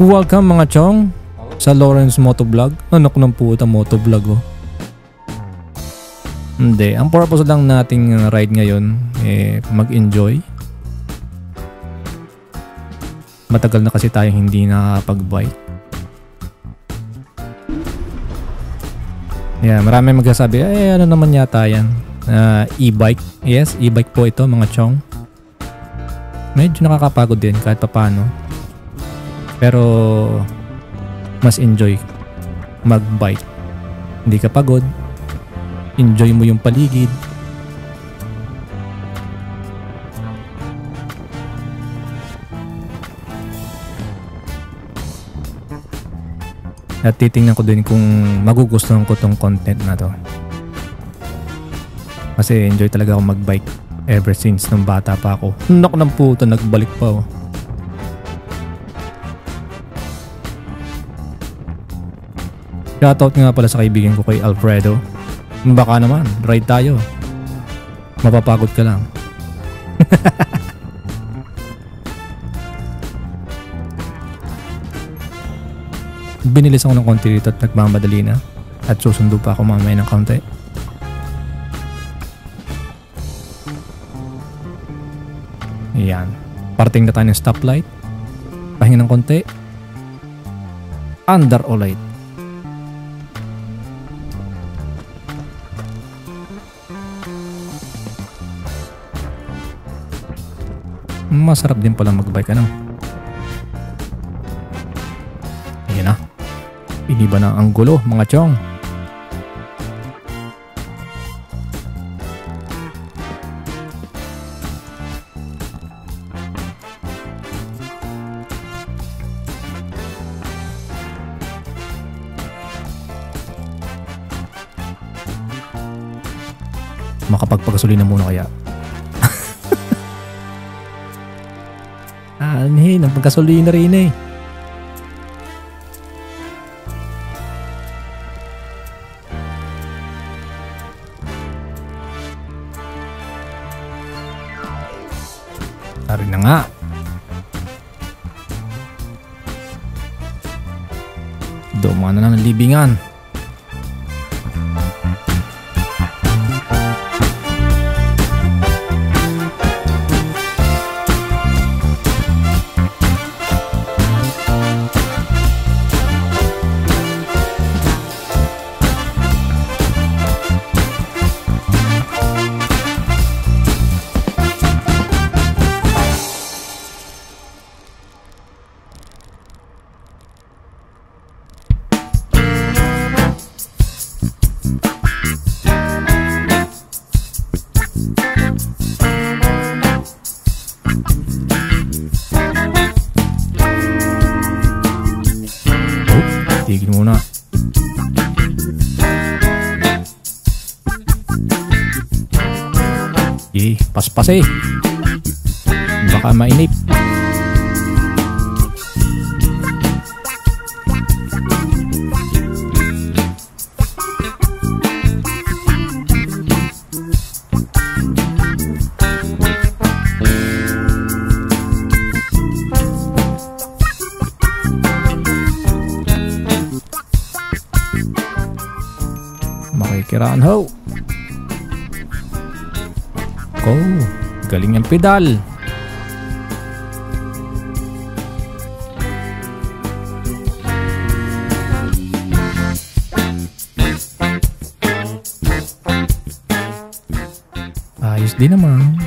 Welcome mga chong sa Lawrence Motovlog. Anak ng puta, motovlog oh. Hindi, ang purpose lang nating ride ngayon mag-enjoy. Matagal na kasi tayo hindi nakapag-bike. Yeah, marami magsasabi, ano naman yata yan? E-bike. Yes, e-bike po ito mga chong. Medyo nakakapagod din kahit papano. Pero mas enjoy mag-bike. Hindi ka pagod. Enjoy mo yung paligid. At titingnan ko din kung magugustuhan ko tong content na to. Kasi enjoy talaga ako mag-bike ever since nung bata pa ako. Nak ng puto, nagbalik pa oh. Shoutout nga pala sa kaibigan ko kay Alfredo. Baka naman, ride tayo. Mapapagod ka lang. Binilis ako ng konti dito at nagmamadali na. At susundo pa ako mamaya ng konti. Ayan. Parating na tayo ng stoplight. Pahinga ng konti. Under o light. Masarap din pala mag-bike ano. Ayan na. Iniba na ang gulo mga chong. Makapagpagasolina muna kaya. Anhin, ang pagkasolina rin eh. Tari na nga. Dumana na ng libingan. Tigil muna. Paspas eh. Baka mainip. Makikiraan ho. Oh, galing yung pedal. Ayos din naman.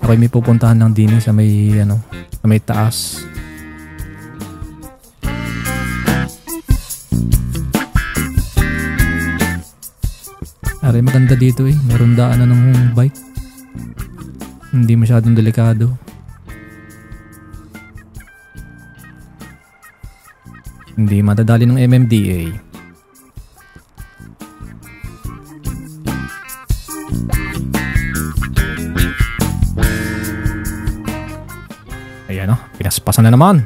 Ako'y may pupuntahan lang din sa may sa may taas. Aray, maganda dito eh. Meron daanan ng bike. Hindi masyadong delikado. Hindi madadali ng MMDA. Ayan o, pinaspasan na naman.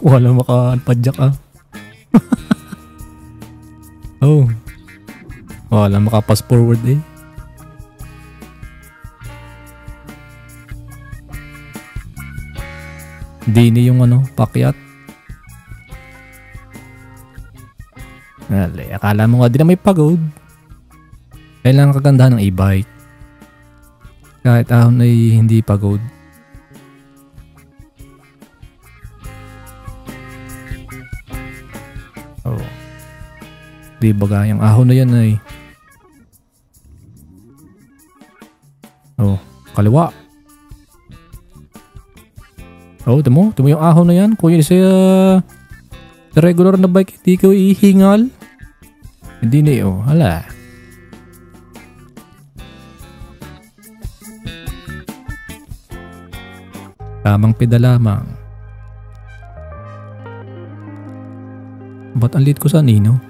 Wala makapadyak ah. Oh. Wala makapass forward eh. Dini yung ano, pakyat. Alay, akala mo nga din na may pagod. Kailangan kagandahan ng e-bike. Kahit ahon ay hindi pagod. Oh. Di ba gayang ahon na yan ay. Oh, kaliwa. Oh, tamo yung ahon na yan. Kung yun sa regular na bike, hindi ko ihingal. Hindi na oh, hala. Tamang peda lamang. Ba't ang lit ko sa nino?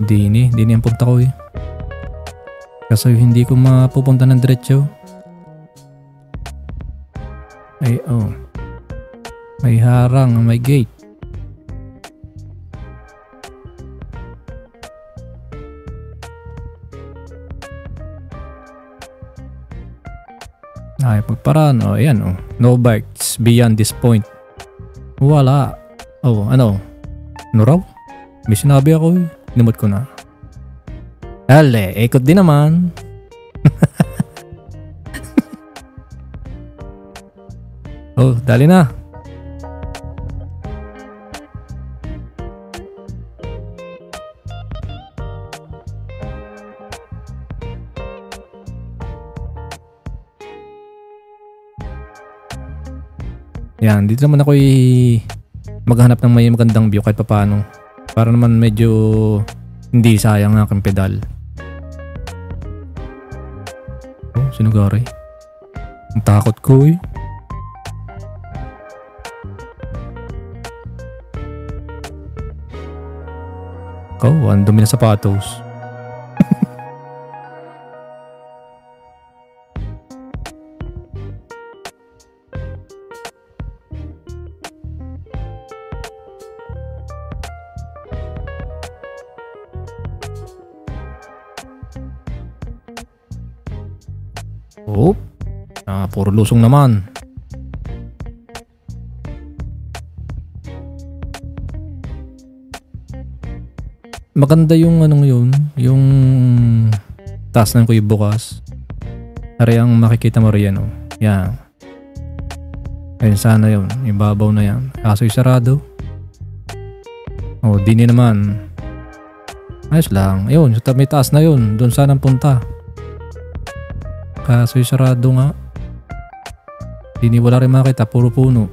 Dini ang punta ko eh. Kasi hindi ko mapupunta ng diretso. Ay oh. May harang, may gate. Ay, pagparaan. Oh, ayan oh. No bikes beyond this point. Wala. Oh, ano? Ano raw? May sinabi ako eh. Inumot ko na. Hale, ikot din naman. Oh, dali na. Yan, dito naman ako maghanap ng may magandang view kahit papaano. Para naman medyo hindi sayang ang aking pedal. Oh, sinugari. Ang takot ko eh. Oh, ang dumi na sapatos. Oh, puro lusong naman. Maganda yung anong yun, yung taas ng kuya bukas. Ari ang makikita mo riyan oh. Yan. Ayun sana yun, ibabaw na yan. Kaso yung sarado. Oh, dini naman. Ayos lang. Ayun, may taas na yun. Doon sana punta. Kaso yung sarado nga. Dini wala rin makita, puro puno.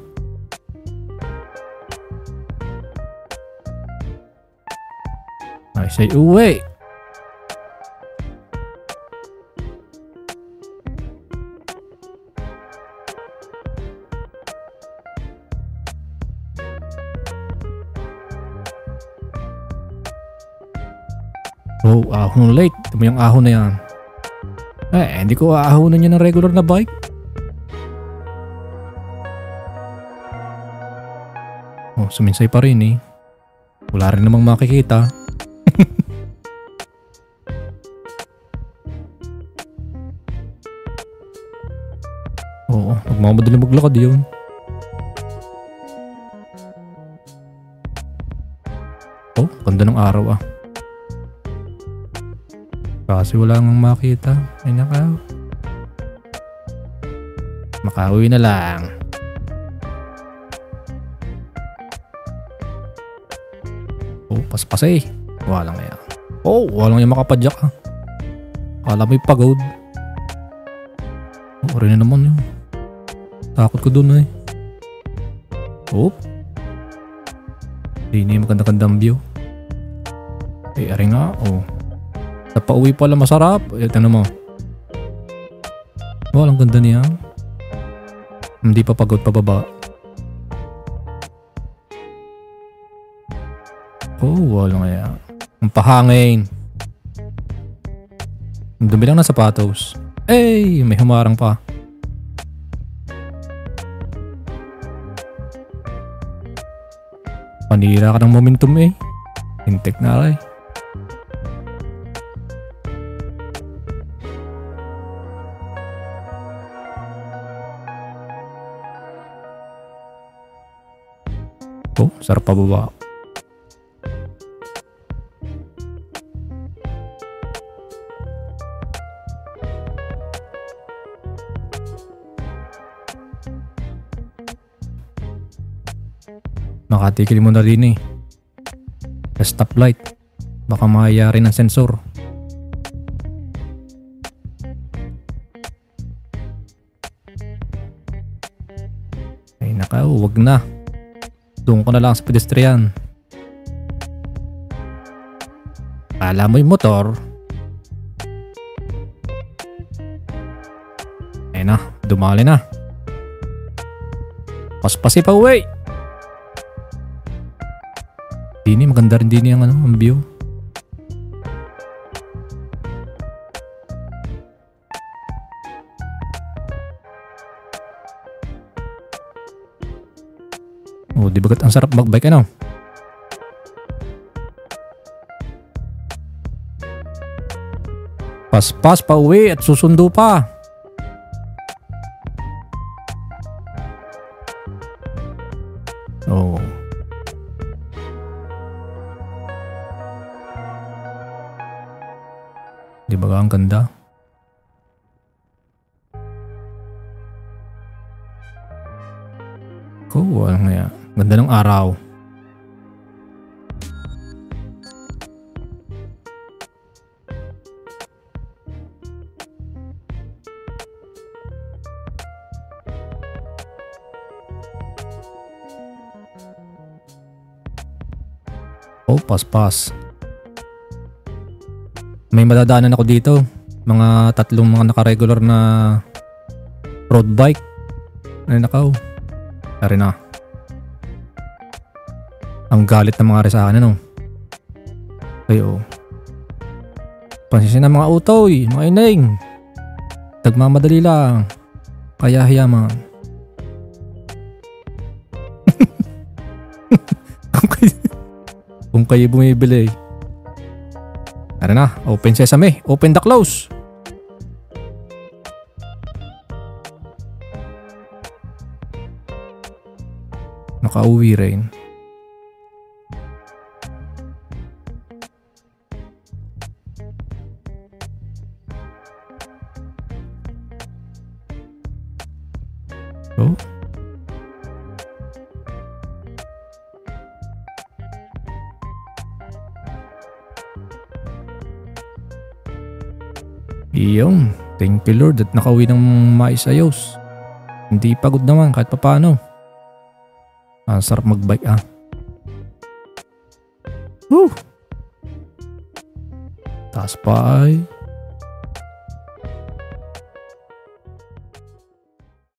I say uwi. Oh, ahon late. Ito mo yung ahon na yan. Hindi ko aahonan niya ng regular na bike. Oh, suminsay pa rin eh. Wala rin namang makikita. Oo, magmamadali maglakad yun. Oh, ganda ng araw ah. Kasi wala nang makita. Ay nakaw. Makauwi na lang. Oh, paspas eh. Walang yan. Oh, walang yung makapadyak ha. Kala may pagod. Oh, rin na naman yun. Takot ko dun eh. Oh. Hindi na yung maganda-gandang view. Eh, ari nga. Oh. Sa pauwi pala masarap. Ito na mo. Oh, ang ganda niya. Hindi pa pagod pababa. Oh, wala nga yan. Ang pahangin. Ang dumi lang ng sapatos. May humarang pa. Panira ka ng momentum eh. Hintek na rin. Oh, sarap pababa. Nakatikil mo na rin eh. Sa stoplight. Baka mahayari ng sensor. Ay nakaw, wag na. Doon ko na lang sa pedestrian. Alam mo yung motor. Ay na, dumali na. Paspasi pa uwi. Dini, maganda rin dini ang ang view. Oh, di bagat ang sarap magbike ano? Paspas pa uwi at susundo pa. Oh. Di ba ang ganda? Cool, ano nga. Ganda ng araw. Oh, paspas. May madadaanan ako dito. Mga tatlong mga naka-regular na road bike. Ay nakaw. Tari na. Ang galit ng mga resahan ano. Ayo. Pansisin ng mga utoy, mga ineng. Nagmamadali lang. Kaya hiyaman. Kung kayo bumibili. Tara na, open sesame, open the close. Nakauwi rin. Oh. Iyon. Thank you Lord at nakauwi ng maisayos. Hindi pagod naman kahit papaano. Ang sarap magbike ah. Woo! Taas pa ay